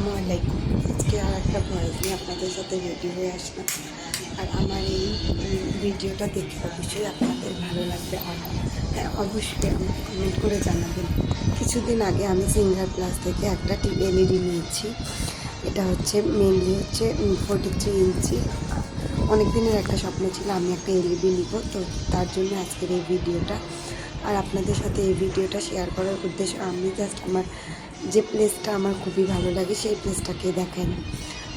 আসসালামু আলাইকুম। আজকে আর একটা ভয়েস নিয়ে আপনাদের সাথে রেডি হয়ে আসলাম। আর আমার এই ভিডিওটা দেখে অবশ্যই আপনাদের ভালো লাগবে। আর হ্যাঁ, অবশ্যই আমাকে কমেন্ট করে জানাবেন। কিছুদিন আগে আমি সিঙ্গার প্লাস থেকে একটা এলইডি নিয়েছি। এটা হচ্ছে মেনলি হচ্ছে 43 ইঞ্চি। অনেক দিনের একটা স্বপ্ন ছিল আমি একটা এলইডি নিব, তো তার জন্য আজকের এই ভিডিওটা। আর আপনাদের সাথে এই ভিডিওটা শেয়ার করার উদ্দেশ্য আমি জাস্ট আমার যে প্লেসটা আমার খুবই ভালো লাগে সেই প্লেসটাকে দেখাই না।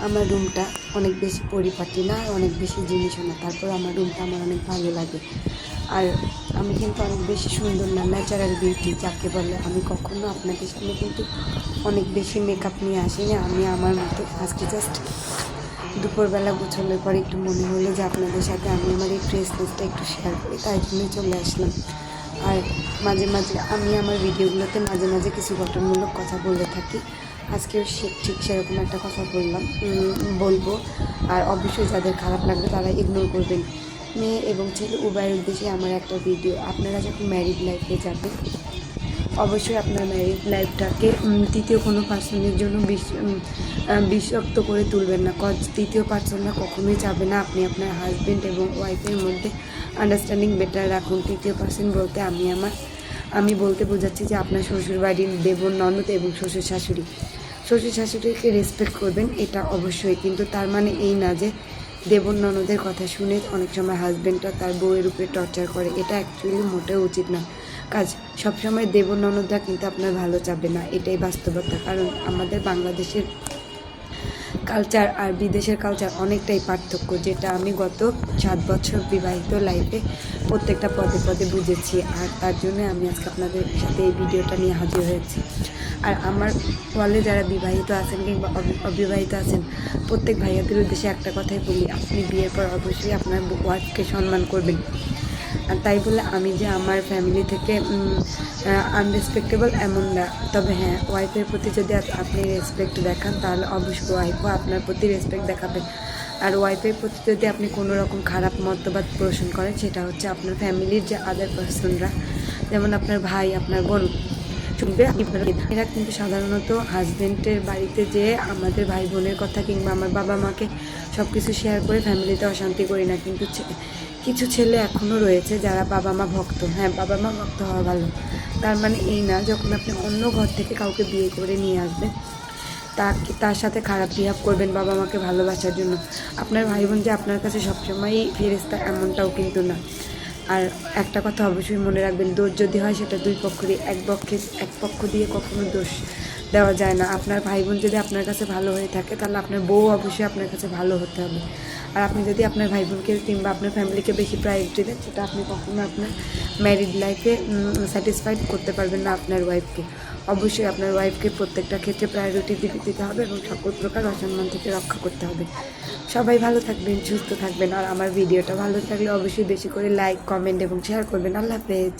আমার রুমটা অনেক বেশি পরিপাটি না, অনেক বেশি জিনিসও না, তারপর আমার রুমটা আমার অনেক ভালো লাগে। আর আমি কিন্তু অনেক বেশি সুন্দর না, ন্যাচারাল বিউটি যাকে বলে। আমি কখনো আপনাদের সামনে কিন্তু অনেক বেশি মেকআপ নিয়ে আসিনি। আমি আমার মতো আজকে জাস্ট দুপুরবেলা গোছলের পরে একটু মনে হলো যে আপনাদের সাথে আমি আমার এই ফ্রেশনেসটা একটু শেয়ার করি, তাই জন্যই চলে আসলাম। আর মাঝে মাঝে আমি আমার ভিডিওগুলোতে মাঝে মাঝে কিছু গঠনমূলক কথা বলে থাকি। আজকেও ঠিক সেরকম একটা কথা বলবো। আর অবশ্যই যাদের খারাপ লাগবে তারা ইগনোর করবেন। মেয়ে এবং ছেলে উভয়ের উদ্দেশ্যে আমার একটা ভিডিও। আপনারা যখন ম্যারিড লাইফে যাবেন, অবশ্যই আপনার ম্যারিড লাইফটাকে তৃতীয় কোনো পার্সনের জন্য বিষাক্ত করে তুলবেন না। তৃতীয় পার্সনরা কখনোই যাবে না। আপনি আপনার হাজব্যান্ড এবং ওয়াইফের মধ্যে আন্ডারস্ট্যান্ডিং বেটার রাখুন। তৃতীয় পার্সন বলতে আমি বলতে বোঝাচ্ছি যে আপনার শ্বশুরবাড়ির দেবর, ননদ এবং শ্বশুর শাশুড়িকে রেসপেক্ট করবেন, এটা অবশ্যই। কিন্তু তার মানে এই না যে দেবর ননদের কথা শুনে অনেক সময় হাজব্যান্ডরা তার বউয়ের উপরে টর্চার করে, এটা অ্যাকচুয়ালি মোটেও উচিত না। সবসময় দেবর ননদরা কিন্তু আপনার ভালো চাবে না, এটাই বাস্তবতা। কারণ আমাদের বাংলাদেশের কালচার আর বিদেশের কালচার অনেকটাই পার্থক্য, যেটা আমি গত 7 বছর বিবাহিত লাইফে প্রত্যেকটা পদে পদে বুঝেছি। আর তার জন্য আমি আজকে আপনাদের সাথে এই ভিডিওটা নিয়ে হাজির হয়েছি। আর আমার ওয়ালে যারা বিবাহিত আছেন কিংবা অবিবাহিত আছেন, প্রত্যেক ভাইয়াদের উদ্দেশ্যে একটা কথাই বলি, আপনি বিয়ের পর অবশ্যই আপনার ওয়াইফকে সম্মান করবেন। আর তাই বলে আমি যে আমার ফ্যামিলি থেকে আনরেসপেক্টেবল এমন না। তবে হ্যাঁ, ওয়াইফের প্রতি যদি আপনি রেসপেক্ট দেখান তাহলে অবশ্যই ওয়াইফও আপনার প্রতি রেসপেক্ট দেখাবে। আর ওয়াইফের প্রতি যদি আপনি কোনো রকম খারাপ মতবাদ পোষণ করেন, সেটা হচ্ছে আপনার ফ্যামিলির যে আদার পার্সনরা, যেমন আপনার ভাই, আপনার বোন শুনবে। এরা কিন্তু সাধারণত হাজব্যান্ডের বাড়িতে যেয়ে আমাদের ভাই বোনের কথা কিংবা আমার বাবা মাকে সব কিছু শেয়ার করে ফ্যামিলিতে অশান্তি করি না। কিন্তু কিছু ছেলে এখনও রয়েছে যারা বাবা মা ভক্ত। হ্যাঁ, বাবা মা ভক্ত হওয়া ভালো, তার মানে এই না যখন আপনি অন্য ঘর থেকে কাউকে বিয়ে করে নিয়ে আসবেন তার সাথে খারাপ বিহেভ করবেন বাবা মাকে ভালোবাসার জন্য। আপনার ভাই বোন যে আপনার কাছে সবসময়ই ফেরেশতা এমনটাও কিন্তু না। আর একটা কথা অবশ্যই মনে রাখবেন, দোষ যদি হয় সেটা দুই পক্ষেরই। এক পক্ষ দিয়ে কখনো দোষ দেওয়া যায় না। আপনার ভাই বোন যদি আপনার কাছে ভালো হয়ে থাকে, তাহলে আপনার বউ অবশ্যই আপনার কাছে ভালো হতে হবে। আর আপনি যদি আপনার ভাই বোনকে কিংবা আপনার ফ্যামিলিকে বেশি প্রায়োরিটি দেন, সেটা আপনি কখনো আপনার ম্যারিড লাইফে স্যাটিসফাইড করতে পারবেন না আপনার ওয়াইফকে। অবশ্যই আপনার ওয়াইফকে প্রত্যেকটা ক্ষেত্রে প্রায়োরিটি দিতে হবে এবং সকল প্রকার অসম্মান থেকে রক্ষা করতে হবে। সবাই ভালো থাকবেন, সুস্থ থাকবেন। আর আমার ভিডিওটা ভালো থাকলে অবশ্যই বেশি করে লাইক, কমেন্ট এবং শেয়ার করবেন। আল্লাহ হাফেজ।